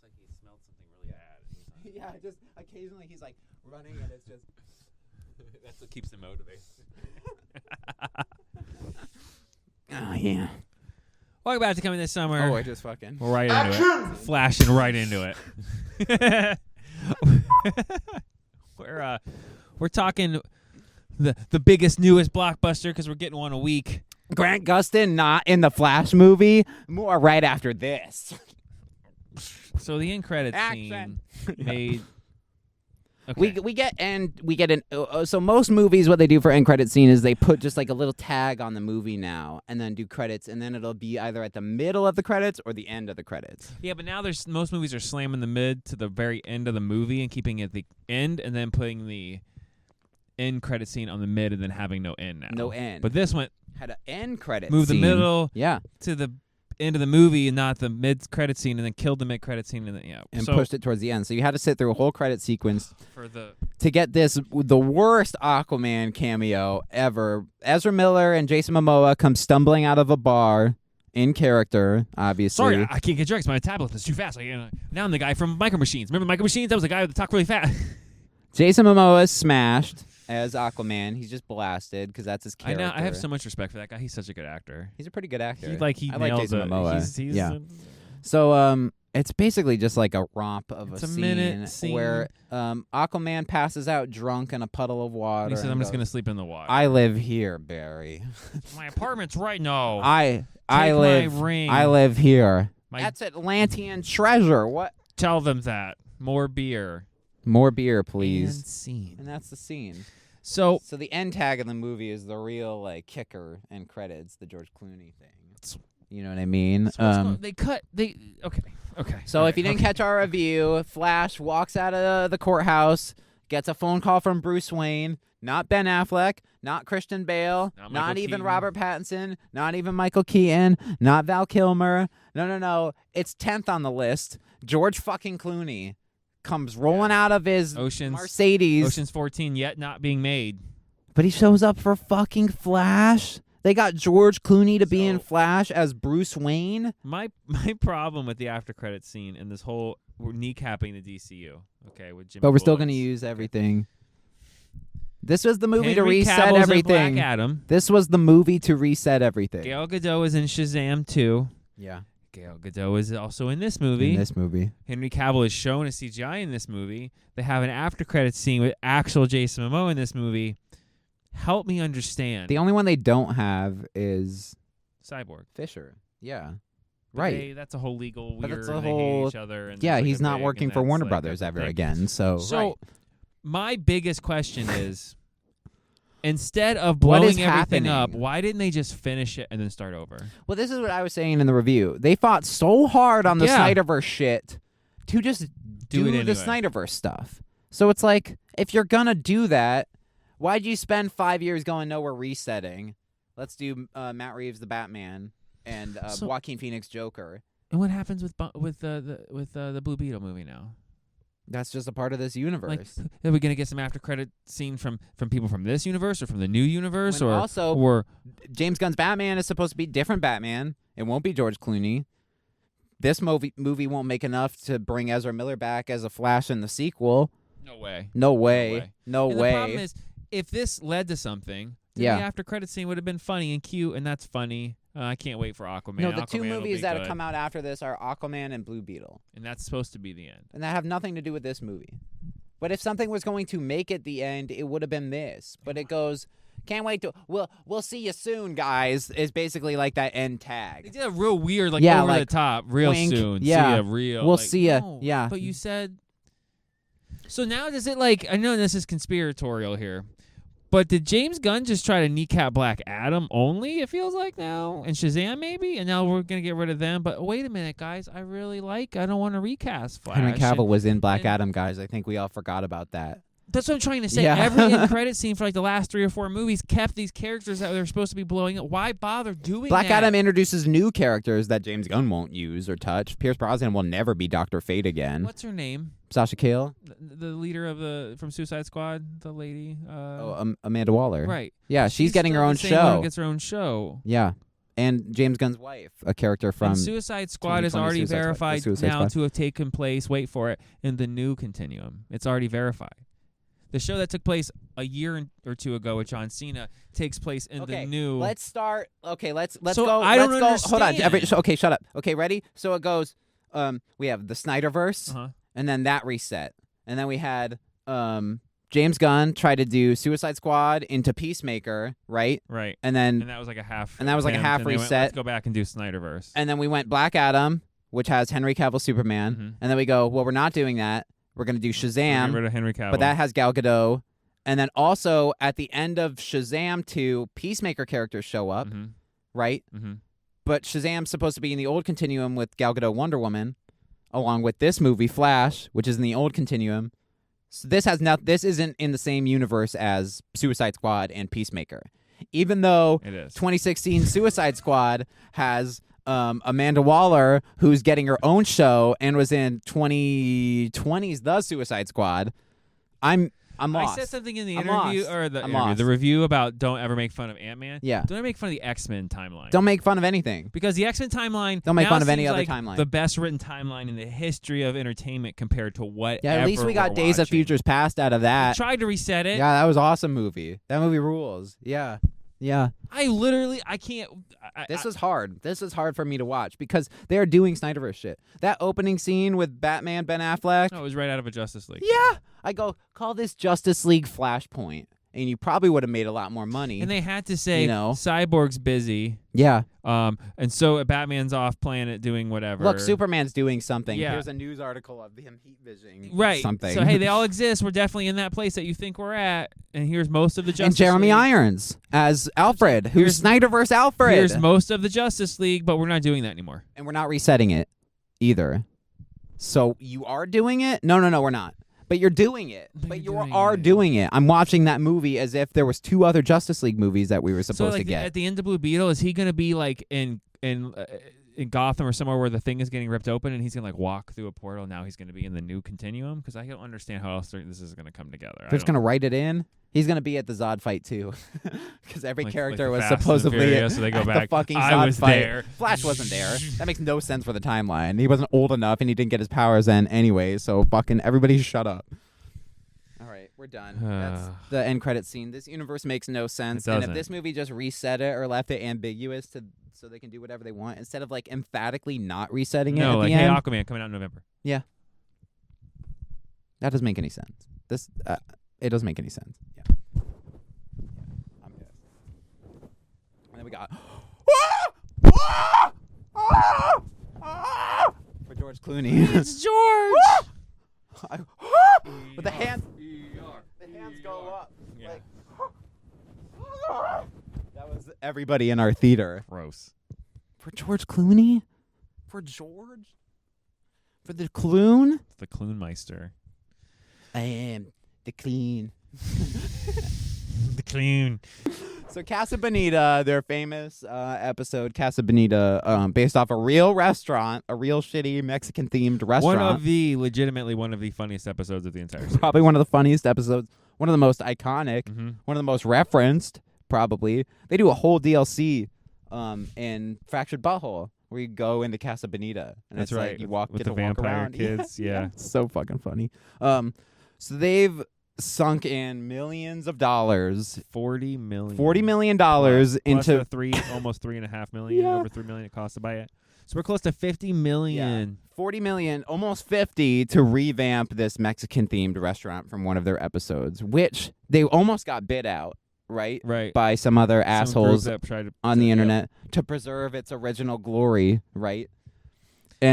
like he smelled something really bad. Yeah, just occasionally he's like running and it's just. That's what keeps him motivated. Oh yeah. Welcome back to Coming This Summer. Oh, I just fucking. We're right into it. Flashing right into it. We're talking the biggest, newest blockbuster because we're getting one a week. Grant Gustin not in the Flash movie. More right after this. So the end credits scene made. Okay. We get an so most movies what they do for end credit scene is they put just like a little tag on the movie now and then do credits and then it'll be either at the middle of the credits or the end of the credits. Yeah, but now most movies are slamming the mid to the very end of the movie and keeping it at the end and then putting the end credit scene on the mid and then having no end now. No end. But this one had an end credit moved scene. The middle yeah. to the end of the movie and not the mid credit scene and then killed the mid credit scene and then and pushed it towards the end. So you had to sit through a whole credit sequence to get the worst Aquaman cameo ever. Ezra Miller and Jason Momoa come stumbling out of a bar in character, obviously. Sorry, I can't get directs. My tablet is too fast. Now I'm the guy from Micro Machines. Remember Micro Machines? That was the guy that talked really fast. Jason Momoa is smashed as Aquaman. He's just blasted because that's his character. I have so much respect for that guy. He's such a good actor. He's a pretty good actor. He I like Jason Momoa. Yeah. So it's basically just like a romp of it's a scene where Aquaman passes out drunk in a puddle of water. And he says, "I'm just gonna sleep in the water." I live here, Barry. My apartment's right now. I live. My ring. I live here. That's Atlantean treasure. What? Tell them that. More beer. More beer, please. And scene. And that's the scene. So the end tag of the movie is the real like kicker and credits, the George Clooney thing. You know what I mean? So okay. So if you didn't catch our review, Flash walks out of the courthouse, gets a phone call from Bruce Wayne, not Ben Affleck, not Christian Bale, not even Robert Pattinson, not even Michael Keaton, not Val Kilmer. No. It's 10th on the list. George fucking Clooney comes rolling out of his Mercedes. Ocean's 14 yet not being made. But he shows up for fucking Flash. They got George Clooney to be in Flash as Bruce Wayne. My problem with the after credits scene and this whole we're kneecapping the DCU. Okay, with Jimmy. But we're still going to use everything. This was the movie Henry to reset Cavill's everything. Black Adam. This was the movie to reset everything. Gal Gadot is in Shazam 2. Yeah. Gal Gadot is also in this movie. Henry Cavill is shown as CGI in this movie. They have an after credits scene with actual Jason Momoa in this movie. Help me understand. The only one they don't have is Cyborg. Fisher. Yeah. But right. That's a whole legal weird. That's a and whole. They hate each other. And yeah, like he's not working for Warner Brothers ever again. So. My biggest question is, instead of blowing everything up, why didn't they just finish it and then start over? Well, this is what I was saying in the review. They fought so hard on the Snyderverse shit to just do the Snyderverse stuff. So it's like, if you're gonna do that. Why'd you spend 5 years going, no, we're resetting? Let's do Matt Reeves, the Batman, and Joaquin Phoenix, Joker. And what happens with the Blue Beetle movie now? That's just a part of this universe. Like, are we gonna get some after credit scene from people from this universe or from the new universe? Or James Gunn's Batman is supposed to be different Batman. It won't be George Clooney. This movie won't make enough to bring Ezra Miller back as a Flash in the sequel. No way. No way. The problem is, if this led to something, then the after credit scene would have been funny and cute, and that's funny. I can't wait for Aquaman. No, the Aquaman two movies that have come out after this are Aquaman and Blue Beetle. And that's supposed to be the end. And that have nothing to do with this movie. But if something was going to make it the end, it would have been this. But it goes, can't wait to, we'll see you soon, guys, is basically like that end tag. They did a real weird, over the top, real wink, soon. Yeah. See ya, real. We'll see ya, no, yeah. But you said, so now does it I know this is conspiratorial here. But did James Gunn just try to kneecap Black Adam only, it feels like now? And Shazam maybe? And now we're going to get rid of them. But wait a minute, guys. I don't want to recast Flash. Henry Cavill was in Black Adam, guys. I think we all forgot about that. That's what I'm trying to say. Yeah. Every end credit scene for the last 3 or 4 movies kept these characters that they're supposed to be blowing up. Why bother doing Black that? Adam introduces new characters that James Gunn won't use or touch. Pierce Brosnan will never be Dr. Fate again. What's her name? Sasha Cale? The leader from Suicide Squad, the lady. Amanda Waller. Right. Yeah, she's getting her own show. Gets her own show. Yeah. and James Gunn's wife, a character from And Suicide Squad is 2020 already Suicide Squad. verified Suicide now Squad. to have taken place, wait for it, in the new continuum. It's already verified. The show that took place a year or two ago with John Cena takes place in the new. Let's start. Okay, let's So go. I don't let's go. Hold on. understand. Okay, shut up. Okay, ready? So it goes. We have the Snyderverse, Uh-huh. and then that reset, and then we had James Gunn try to do Suicide Squad into Peacemaker, right? Right. And then And that was like a half. And that was like a attempt, half and they went, reset. Let's go back and do Snyderverse. and then we went Black Adam, which has Henry Cavill Superman, Mhm. and then we go, well, we're not doing that. We're gonna do Get Shazam, rid of Henry Cavill. but that has Gal Gadot. And then also at the end of Shazam 2, Peacemaker characters show up, Mhm. right? Mhm. But Shazam's supposed to be in the old continuum with Gal Gadot Wonder Woman, along with this movie Flash, which is in the old continuum. So this isn't in the same universe as Suicide Squad and Peacemaker. Even though It is. 2016 Suicide Squad has Amanda Waller, who's getting her own show and was in 2020's The Suicide Squad. I'm lost. I said something in the I'm interview lost. or the I'm interview, lost. the review about don't ever make fun of Ant-Man. Yeah. Don't ever make fun of the X-Men timeline. Don't make fun of anything. Because the X-Men timeline Don't make now fun of any seems other like timeline. the best written timeline in the history of entertainment compared to what. Yeah, at least we got we're Days of watching. Futures Past out of that. Tried to reset it. Yeah, that was an awesome movie. That movie rules. Yeah. Yeah. I can't. This was hard. This was hard for me to watch because they're doing Snyderverse shit. That opening scene with Batman, Ben Affleck. No, it was right out of a Justice League. Yeah. I go, call this Justice League Flashpoint. And you probably would have made a lot more money. And they had to say, You know. Cyborg's busy. Yeah. And so Batman's off planet doing whatever. Look, Superman's doing something. Yeah. Here's a news article of him heat visioning Right. something. So hey, they all exist. We're definitely in that place that you think we're at. And here's most of the Justice and Jeremy League. Irons as Alfred, who's Snyderverse Alfred. Here's most of the Justice League, but we're not doing that anymore. And we're not resetting it either. So you are doing it? No, we're not. But you're doing it. But you are doing it. I'm watching that movie as if there was 2 other Justice League movies that we were supposed so, to get. At the end of Blue Beetle, is he going to be like in Gotham or somewhere where the thing is getting ripped open and he's going to like walk through a portal? Now he's going to be in the new continuum? Because I don't understand how else this is going to come together. They're just going to write it in. He's going to be at the Zod fight too. Because every character like was Fast and supposedly Furious, so they go at back. the fucking I Zod was fight. there. Flash wasn't there. That makes no sense for the timeline. He wasn't old enough and he didn't get his powers then anyway. So fucking everybody shut up. All right, we're done. That's the end credit scene. This universe makes no sense. And if this movie just reset it or left it ambiguous so they can do whatever they want instead of like emphatically not resetting it at like the hey, end. Aquaman coming out in November. Yeah. That doesn't make any sense. It doesn't make any sense. Yeah. I'm pissed. And then we got for George Clooney. It's George. With the hands go up. Yeah. Like, that was everybody in our theater. Gross. For George Clooney? For George? For the Cloon? The Cloonmeister. I am the clean. The Cloon. So Casa Bonita, their famous episode, Casa Bonita, based off a real restaurant, a real shitty Mexican-themed restaurant. Legitimately one of the funniest episodes of the entire series. Probably one of the funniest episodes, one of the most iconic, Mm-hmm. one of the most referenced, probably. They do a whole DLC in Fractured Butthole where you go into Casa Bonita. And That's it's right. like you walk, with get the to walk vampire around. kids. Yeah. It's so fucking funny. So they've sunk in millions of dollars. $40 million. $40 million Plus into the almost $3.5 million, Yeah. over $3 million it cost to buy it. So we're close to $50 million. 40 million, almost 50 to revamp this Mexican themed restaurant from one of their episodes, which they almost got bid out, right? Right. By some other Some assholes group that tried to on the yeah. internet to preserve its original glory, right?